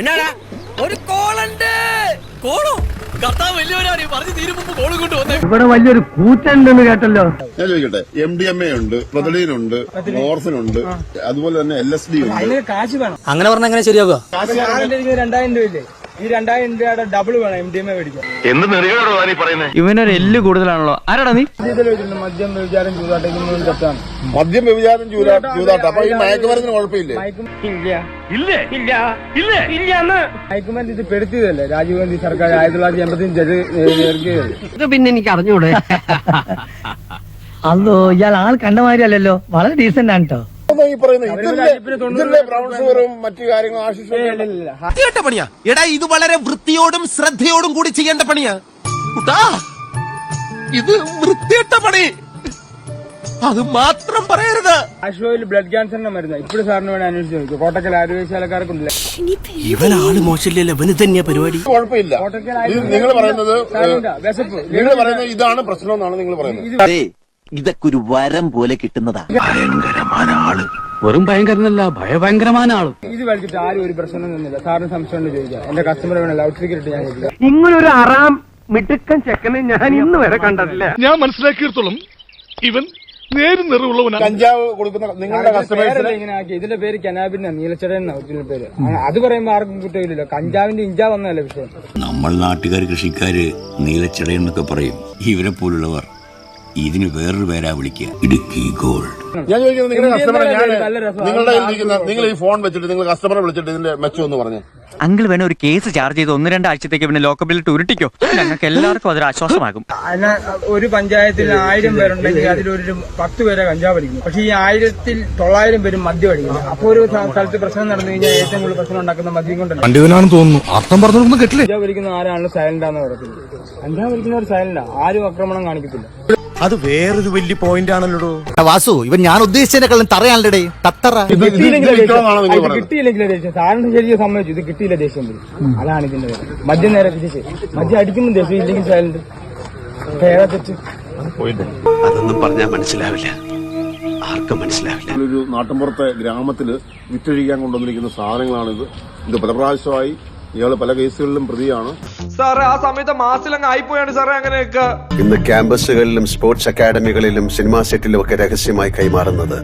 എന്നാടാ ഒരു കോളുണ്ട്. കോളോ? കർത്താവ് വലിയവരാണ് പറഞ്ഞു തീരും മുമ്പ് കോള് കൊണ്ട് വന്നേ. ഇവിടെ വലിയൊരു കൂറ്റുണ്ടെന്ന് കേട്ടല്ലോ. ഞാൻ ചോദിക്കട്ടെ, MDMA ഉണ്ട്, പ്രൊതലീനുണ്ട്, മോർഫിനുണ്ട്, അതുപോലെ തന്നെ LSD ഉണ്ട്. അതിന് കാശ് വേണം. അങ്ങനെ പറഞ്ഞ എങ്ങനെ ശരിയാവുക? 2000 രൂപയില്ലേ? ഈ 2000 രൂപയുടെ ഡബിൾ വേണം MDMA മേടിക്കാൻ. ഇവനൊരു എല്ല് കൂടുതലാണല്ലോ. ആരാടാ നീ? മദ്യം വ്യഭിചാരം ചൂതാട്ടം തെറ്റാണ്. മദ്യം വ്യഭിചാരം ചൂതാട്ടം. അപ്പൊ ഈ മയക്കുമരുന്നിന് കുഴപ്പമില്ലേ? മയക്കുമരുന്ന് ഇത് പെടുത്തിയതല്ലേ രാജീവ് ഗാന്ധി സർക്കാർ 1985 പിന്നെ എനിക്ക് അറിഞ്ഞൂടെ. അല്ലോ ഇയാൾ ആൾ കണ്ട മാതിരിയല്ലല്ലോ, വളരെ ഡീസന്റ് ആണ് കേട്ടോ. ഈ പറയുന്നത് ബ്രൗൺ ഷുഗറും മറ്റു കാര്യങ്ങളും ആശിച്ചു പണിയാ. എടാ ഇത് വളരെ വൃത്തിയോടും ശ്രദ്ധയോടും കൂടി ചെയ്യേണ്ട പണിയാ. ഇത് വൃത്തിയിട്ട പണി, അത് മാത്രം പറയരുത്. ആശുപത്രിയിൽ ബ്ലഡ് ക്യാൻസറിന്റെ മരുന്ന് ഇപ്പോഴും സാറിന് വേണ്ടി അന്വേഷിച്ച് നോക്കും. കോട്ടക്കൽ ആരോഗ്യശാലക്കാർക്കുണ്ടല്ലേ. ഇവനാള് മോശമില്ലല്ലോ, ഇവന് തന്നെയാ പരിപാടി. കുഴപ്പമില്ല. നിങ്ങൾ പറയുന്നത് ഇതാണ് പ്രശ്നം എന്നാണ് നിങ്ങൾ പറയുന്നത്. ഇതൊക്കെ ഒരു വരം പോലെ കിട്ടുന്നതാ. ഭയങ്കരമായ ആള്. വെറും ഭയങ്കരനല്ല, ഭയങ്കരമായ ആള്. ഇത് വലിച്ചിട്ട് ആരും ഒരു പ്രശ്നം നിന്നില്ല. സാറിന് സംശയം ഉണ്ട് ചോദിക്കാം. എന്റെ കസ്റ്റമർ വേണം ലൗഡ് സ്പീക്കർ ഇട്ട് ഞാൻ ചോദിക്കാം. ഇങ്ങനൊരു അറാം മിടുക്കൻ ചെക്കനെ ഞാൻ ഇന്ന് വരെ കണ്ടിട്ടില്ല. ഞാൻ മനസ്സിലാക്കിയിടത്തോളം ഇവൻ നേരും നിറവുള്ളവനാണ്. കഞ്ചാവ് കൊടുക്കുന്ന നിങ്ങളുടെ കസ്റ്റമേഴ്സിനെ ഇങ്ങനെ ആക്കി. ഇതിന്റെ പേര് കനാബിന്റെ നീലച്ചടൻ ഒറിജിനൽ പേര്. അത് പറയുമ്പോ ആർക്കും കുറ്റമില്ലല്ലോ. കഞ്ചാവിന്റെ ഇഞ്ചാ വന്നതല്ലേ വിഷയം. നമ്മൾ നാട്ടുകാർ കൃഷിക്കാര് നീലച്ചടയെന്നൊക്കെ പറയും. ഇവരെ പോലുള്ളവർ ഇതിന് വേറൊരു പേരാ വിളിക്കുക, ഇടുക്കി ഗോൾഡ്. ഞാൻ ചോദിക്കുന്നത് നിങ്ങളുടെ കസ്റ്റമറെ, നിങ്ങൾ ഈ ഫോൺ വെച്ചിട്ട് നിങ്ങൾ കസ്റ്റമറെ വിളിച്ചിട്ട് ഇതിന്റെ മെച്ചം എന്ന് പറഞ്ഞു. അങ്കിൾ വേണേ ഒരു കേസ് ചാർജ് ചെയ്ത് 1-2 ആഴ്ചത്തേക്ക് പിന്നെ ലോക്കപ്പിലിട്ട് ഉരുട്ടിക്കോ. ഞങ്ങൾക്ക് എല്ലാവർക്കും അതൊരു ആശ്വാസമാകും. ഒരു പഞ്ചായത്തിൽ 1000 പേരുണ്ടെങ്കിൽ അതിലൊരു 10 പേരെ കഞ്ചാവ് അടിക്കും. പക്ഷെ ഈ 1900 പേരും മദ്യം അടിക്കും. അപ്പൊ ഒരു സ്ഥലത്ത് പ്രശ്നം നടന്നു കഴിഞ്ഞാൽ ഏറ്റവും കൂടുതൽ പ്രശ്നം ഉണ്ടാക്കുന്ന മദ്യം കൊണ്ടല്ല. പണ്ഡിതനാണെന്ന് തോന്നുന്നു. അർത്ഥം പറഞ്ഞൊന്നും കേട്ടില്ല. കഞ്ചാവ് വലിക്കുന്ന ആരാണല്ലോ സൈലന്റാന്ന് പറയുന്നത്. കഞ്ചാവ് വലിക്കുന്നവർ സൈലന്റാ, ആരും ആക്രമണം കാണിക്കത്തില്ല. അത് വേറൊരു വലിയ പോയിന്റ് ആണല്ലോ. വാസു, ഇവൻ ഞാൻ ഉദ്ദേശിച്ചതിനെക്കാളും തറയാണല്ലേ തത്തറ. കിട്ടിയില്ലെങ്കിലേ ദേഷ്യം. സാറിന് ശരിക്കും സമ്മതിച്ചു. ഇത് കിട്ടിയില്ല ദേഷ്യം വരും. അതാണ് ഇതിന്റെ പേര്. മദ്യം നേരെ തിരിച്ച്. മദ്യം അടിക്കുമ്പോൾ ദേഷ്യം, ഇല്ലെങ്കിൽ സൈലന്റ്. ഏതാ തെറ്റ്? അതൊന്നും പറഞ്ഞാൽ മനസ്സിലാവില്ല, ആർക്കും മനസ്സിലാവില്ല. ഒരു നാട്ടിൻപുറത്തെ ഗ്രാമത്തില് വിറ്റഴിക്കാൻ കൊണ്ടുവന്നിരിക്കുന്ന സാധനങ്ങളാണിത്. ഇത് പല പ്രാവശ്യമായി ഇയാള് പല കേസുകളിലും പ്രതിയാണ്. സാറേ ആ സമയത്ത് മാസിലങ്ങ് ആയിപ്പോയാണ് സാറേ അങ്ങനെയൊക്കെ. ഇന്ന് ക്യാമ്പസുകളിലും സ്പോർട്സ് അക്കാദമികളിലും സിനിമാ സെറ്റിലും ഒക്കെ രഹസ്യമായി കൈമാറുന്നത്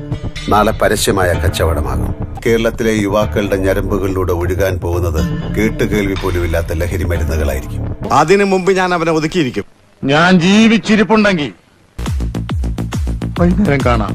നാളെ പരസ്യമായ കച്ചവടമാകും. കേരളത്തിലെ യുവാക്കളുടെ ഞരമ്പുകളിലൂടെ ഒഴുകാൻ പോകുന്നത് കേട്ടുകേൾവി പോലും ഇല്ലാത്ത ലഹരി മരുന്നുകളായിരിക്കും. അതിനു മുമ്പ് ഞാൻ അവനെ ഒതുക്കിയിരിക്കും. ഞാൻ ജീവിച്ചിരിപ്പുണ്ടെങ്കിൽ വൈകുന്നേരം കാണാം.